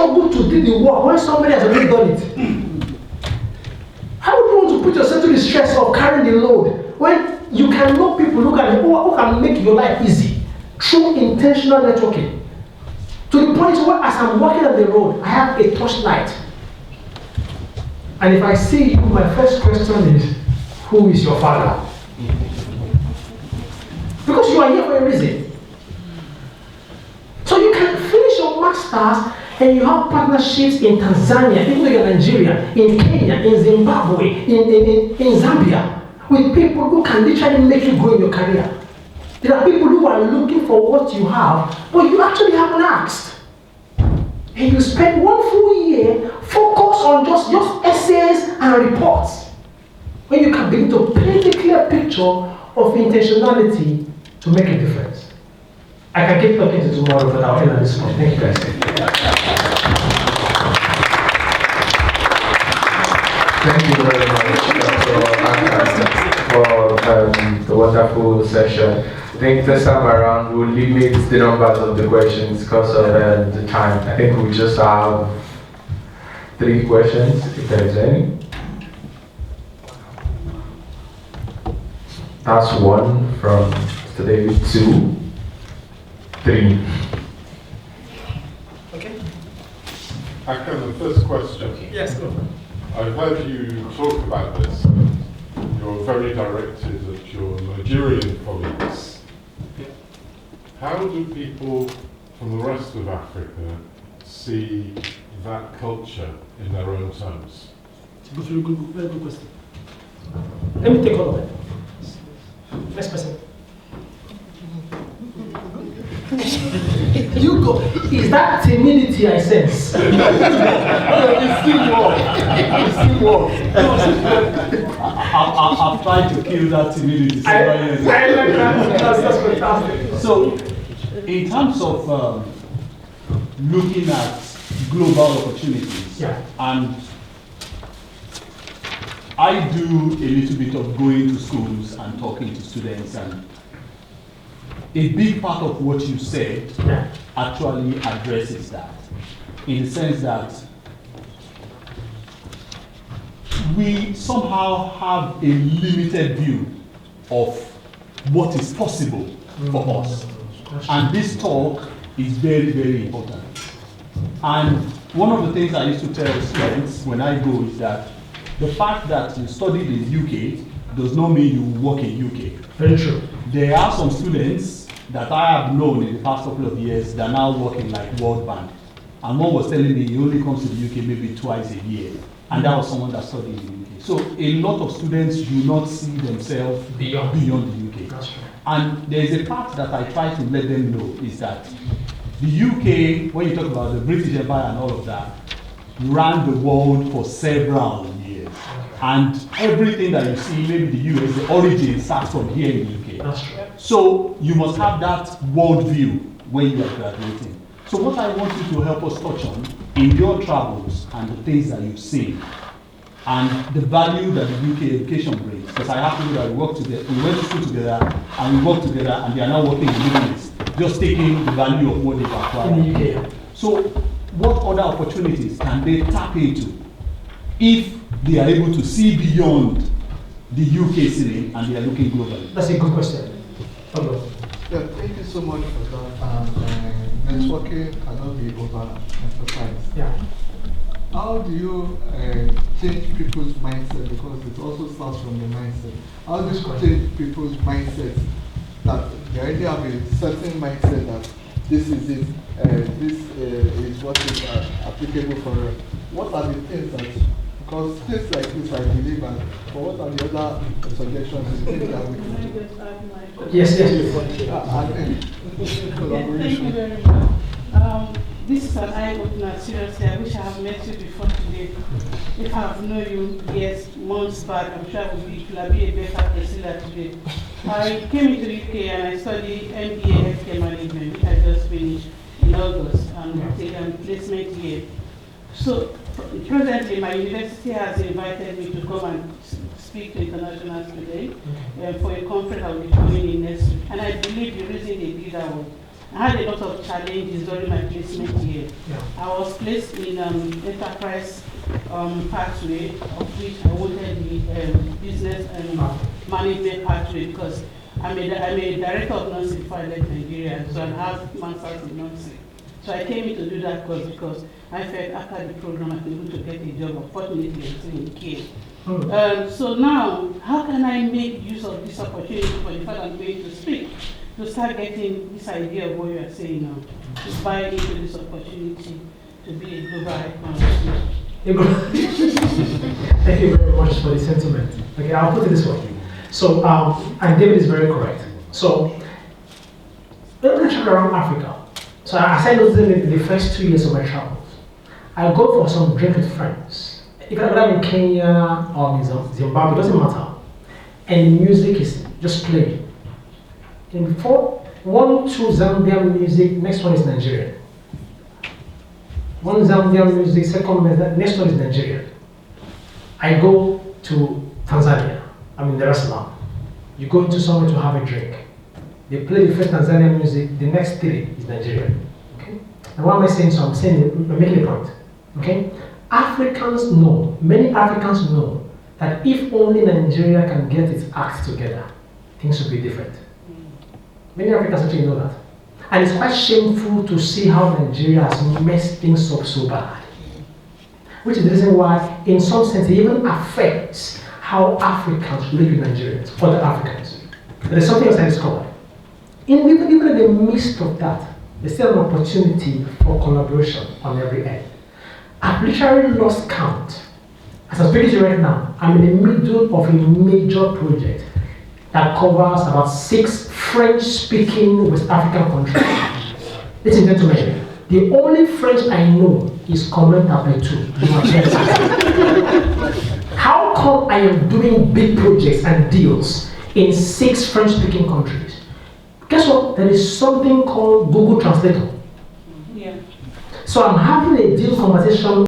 struggle to do the work when somebody has already done it? How would you want to put yourself to the stress of carrying the load when you can know people who can make your life easy through intentional networking? To the point where as I'm walking on the road, I have a torchlight. And if I see you, my first question is, who is your father? Because you are here for a reason. So you can finish your master's and you have partnerships in Tanzania, even though you're Nigeria, in Kenya, in Zimbabwe, in Zambia, with people who can literally make you grow in your career. There are people who are looking for what you have, but you actually haven't asked. And you spend 1 full year focused on just essays and reports, when you can begin to paint a clear picture of intentionality to make a difference. I can keep talking to tomorrow, but I'll end at this point. Thank you guys. Thank you very much, for the wonderful session. I think this time around we'll limit the numbers of the questions because of the time. I think we'll just have 3 questions, if there is any. That's 1 from Mr. David, 2, 3. Okay. Akan, the first question. Yes, go. I've heard you talk about this. You're very directed at your Nigerian colleagues. How do people from the rest of Africa see that culture in their own terms? Very good question. Let me take all of it. Next person. You go. Is that timidity I sense? It's still more. I've tried to kill that timidity. I like that. That's fantastic. So, in terms of looking at global opportunities, and I do a little bit of going to schools and talking to students, and a big part of what you said actually addresses that, in the sense that we somehow have a limited view of what is possible for us. And this talk is very, very important. And one of the things I used to tell students when I go is that the fact that you studied in UK does not mean you work in UK. Very true. There are some students that I have known in the past couple of years that are now working like World Bank. And one was telling me he only comes to the UK maybe twice a year. And that was someone that studied in the UK. So a lot of students do not see themselves beyond the UK. That's right. And there is a part that I try to let them know is that the UK, when you talk about the British Empire and all of that, ran the world for several years. And everything that you see, maybe the US, the origin starts from here in the UK. That's right. So you must have that world view when you are graduating. So what I want you to help us touch on in your travels and the things that you've seen and the value that the UK education brings. Because I have to know that we work together, we went to school together and we work together and they are now working in the Middle East, just taking the value of what they've acquired in the UK. So what other opportunities can they tap into if they are able to see beyond the UK ceiling and they are looking globally? That's a good question. Hello. Yeah, thank you so much for that. Networking cannot be overemphasized. Yeah. How do you change people's mindset? Because it also starts from the mindset. How do you change people's mindset that they already have a certain mindset that this is it, this is what is applicable for them? What are the things that, because things like this I believe, and for what are the other suggestions you think that we can do? Yes. Collaboration. Thank you very much. This is an eye-opener, seriously. I wish I had met you before today. If I have known you months back, I'm sure I would have been a better Priscilla today. I came into the UK and I studied MBA Healthcare Management, which I just finished in August, and taken placement here. So presently, my university has invited me to come and speak to international students for a conference I will be coming in next week. And I believe the reason they did that was, I had a lot of challenges during my placement here. Yeah. I was placed in enterprise pathway, of which I wanted the business and management pathway because I'm a director of nursing before I left Nigeria, so I have masters in nursing. So I came in to do that course because I felt after the program I could be able to get a job. Unfortunately, I'm still in care. So now, how can I make use of this opportunity for the fact I'm going to speak, to start getting this idea of what you are saying now, to buy into this opportunity to be a global icon? Thank you very much for the sentiment. Okay, I'll put it this way. So, and David is very correct. So, let me travel around Africa. So, I said in the first 2 years of my travels, I go for some drink with friends. If I'm in Kenya or in Zimbabwe, it doesn't matter. And music is just playing. In 1, 2 Zambian music, next one is Nigerian. 1 Zambian music, second, next one is Nigerian. I go to Tanzania, I'm in Dar es Salaam. You go into somewhere to have a drink. They play the first Tanzanian music, the next 3 is Nigerian. Okay? And what am I saying? So I'm making a point. Okay? Africans know, many Africans know, that if only Nigeria can get its act together, things will be different. Many Africans actually know that. And it's quite shameful to see how Nigeria has messed things up so bad. Which is the reason why, in some sense, it even affects how Africans relate with Nigerians, other Africans. There's something else I discovered. Even in the midst of that, there's still an opportunity for collaboration on every end. I've literally lost count. As I'm speaking to you right now, I'm in the middle of a major project that covers about 6 French-speaking West African countries. Ladies and gentlemen, the only French I know is comment après tout. How come I am doing big projects and deals in 6 French-speaking countries? Guess what? There is something called Google Translator. Yeah. So I'm having a deal conversation